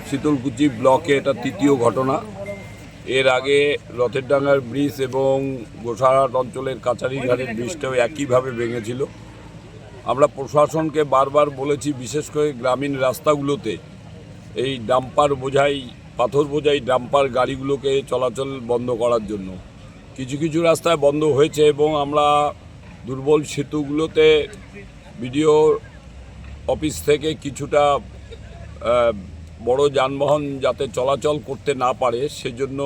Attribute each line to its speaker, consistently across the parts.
Speaker 1: শীতলকুচি ব্লকে এটা তৃতীয় ঘটনা। এর আগে রথের ডাঙ্গার ব্রিজ এবং গোসাহাট অঞ্চলের কাছারিঘাটের ব্রিজটাও একইভাবে ভেঙেছিল। আমরা প্রশাসনকে বারবার বলেছি, বিশেষ করে গ্রামীণ রাস্তাগুলোতে এই ডাম্পার বোঝাই, পাথর বোঝাই ডাম্পার গাড়িগুলোকে চলাচল বন্ধ করার জন্য। কিছু কিছু রাস্তায় বন্ধ হয়েছে এবং আমরা দুর্বল সেতুগুলোতে বিডিও অফিস থেকে কিছুটা বড় যানবাহন যাতে চলাচল করতে না পারে সেজন্য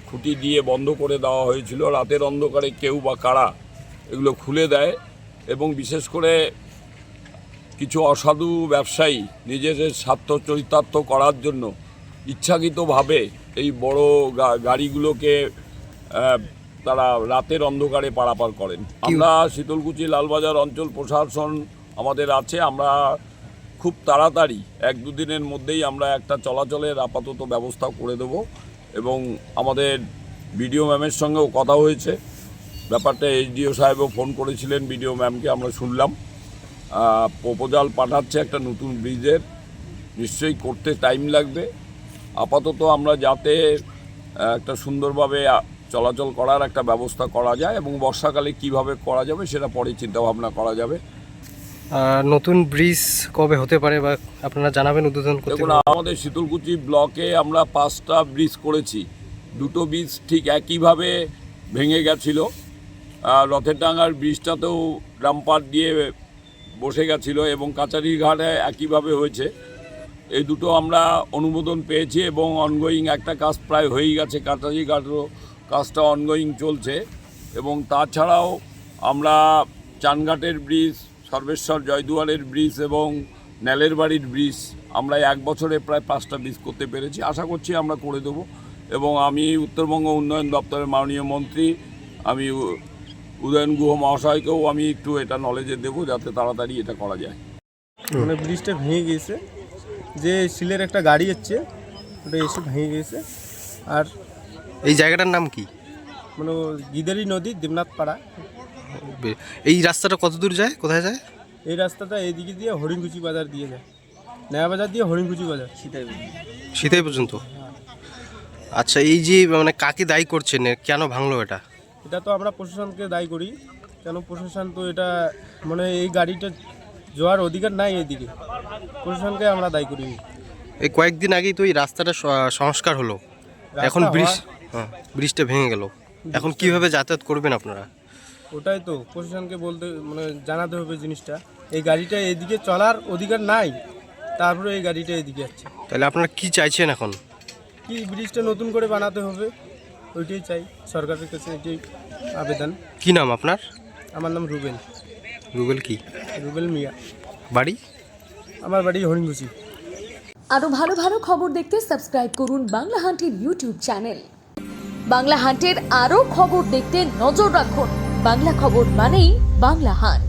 Speaker 1: খুঁটি দিয়ে বন্ধ করে দেওয়া হয়েছিল। রাতের অন্ধকারে কেউ বা কারা এগুলো খুলে দেয় এবং বিশেষ করে কিছু অসাধু ব্যবসায়ী নিজেদের স্বার্থ চরিতার্থ করার জন্য ইচ্ছাকৃতভাবে এই বড় গাড়িগুলোকে তারা রাতের অন্ধকারে পারাপার করেন। আমরা শীতলকুচি লালবাজার অঞ্চল প্রশাসন আমাদের আছে, আমরা খুব তাড়াতাড়ি 1-2 দিনের মধ্যেই আমরা একটা চলাচলের আপাতত ব্যবস্থা করে দেব এবং আমাদের বিডিও ম্যামের সঙ্গেও কথা হয়েছে ব্যাপারটা। এসডিও সাহেবও ফোন করেছিলেন বিডিও ম্যামকে, আমরা শুনলাম প্রপোজাল পাঠাচ্ছে একটা নতুন ব্রিজের, নিশ্চয়ই করতে টাইম লাগবে। আপাতত আমরা যাতে একটা সুন্দরভাবে চলাচল করার একটা ব্যবস্থা করা যায় এবং বর্ষাকালে কিভাবে করা যাবে সেটা পরে চিন্তাভাবনা করা যাবে।
Speaker 2: নতুন ব্রিজ কবে হতে পারে বা আপনারা জানাবেন উদ্বোধন করতে?
Speaker 1: দেখুন, আমাদের শীতলকুচি ব্লকে আমরা 5টা ব্রিজ করেছি। 2টো ব্রিজ ঠিক একইভাবে ভেঙে গেছিলো। রথের ডাঙ্গার ব্রিজটাতেও ডাম্পার দিয়ে বসে গেছিলো এবং কাছারিঘাটে একইভাবে হয়েছে। এই দুটো আমরা অনুমোদন পেয়েছি এবং অনগোয়িং একটা কাজ প্রায় হয়েই গেছে, কাছারিঘাটেরও কাজটা অনগোয়িং চলছে। এবং তাছাড়াও আমরা চানঘাটের ব্রিজ, সর্বেশ্বর জয়দুয়ারের ব্রিজ এবং নেলের বাড়ির ব্রিজ আমরা 1 বছরে প্রায় 5টা ব্রিজ করতে পেরেছি। আশা করছি আমরা করে দেবো এবং আমি উত্তরবঙ্গ উন্নয়ন দপ্তরের মাননীয় মন্ত্রী আমি উদয়ন গুহ মহাশয়কেও আমি একটু এটা নলেজে দেবো যাতে তাড়াতাড়ি এটা করা যায়।
Speaker 3: মানে ব্রিজটা ভেঙে গিয়েছে, যে সিলের একটা গাড়ি হচ্ছে ওটা এসে ভেঙে গিয়েছে। আর
Speaker 2: এই জায়গাটার নাম কি?
Speaker 3: মানে গিদারি নদী, দেবনাথ পাড়া।
Speaker 2: এই রাস্তাটা কত দূর যায়, কোথায় যায়?
Speaker 3: এই রাস্তাটা এইদিকে দিয়ে হরিণকুচি বাজার দিয়ে যায়, নয়া বাজার দিয়ে হরিণকুচি বাজার,
Speaker 2: সিতাই পর্যন্ত। আচ্ছা, এই যে মানে কাকে দায়ী করছেন, কেন ভাঙলো এটা?
Speaker 3: এটা তো আমরা প্রশাসনকে দায়ী করি। কেন প্রশাসন তো এটা মানে এই গাড়িটা যাওয়ার অধিকার নাই এইদিকে, প্রশাসনকে আমরা দায়ী করি।
Speaker 2: এই কয়েকদিন আগেই তো এই রাস্তাটা সংস্কার হলো, এখন ব্রিজটা ভেঙে গেল, এখন কিভাবে যাতায়াত করবেন আপনারা?
Speaker 3: ওটাই তো প্রশাসনকে বলতে মানে জানাতে হবে জিনিসটা। এই গাড়িটা এদিকে চলার অধিকার নাই, তারপরে এই গাড়িটা এদিকে যাচ্ছে।
Speaker 2: তাহলে আপনারা কি চাইছেন এখন?
Speaker 3: কি ব্রিজটা নতুন করে বানাতে হবে, ওইটাই চাই সরকারের কাছে, এটাই আবেদন।
Speaker 2: কি নাম আপনার?
Speaker 3: আমার নাম রুবেল।
Speaker 2: রুবেল কি?
Speaker 3: রুবেল মিয়া।
Speaker 2: বাড়ি?
Speaker 3: আমার বাড়ি হরিণকুচি।
Speaker 4: আরো ভালো ভালো খবর দেখতে সাবস্ক্রাইব করুন বাংলা হান্টের ইউটিউব চ্যানেল। বাংলা হান্টের আরো খবর দেখতে নজর রাখুন। বাংলা খবর মানেই বাংলা হান্ট।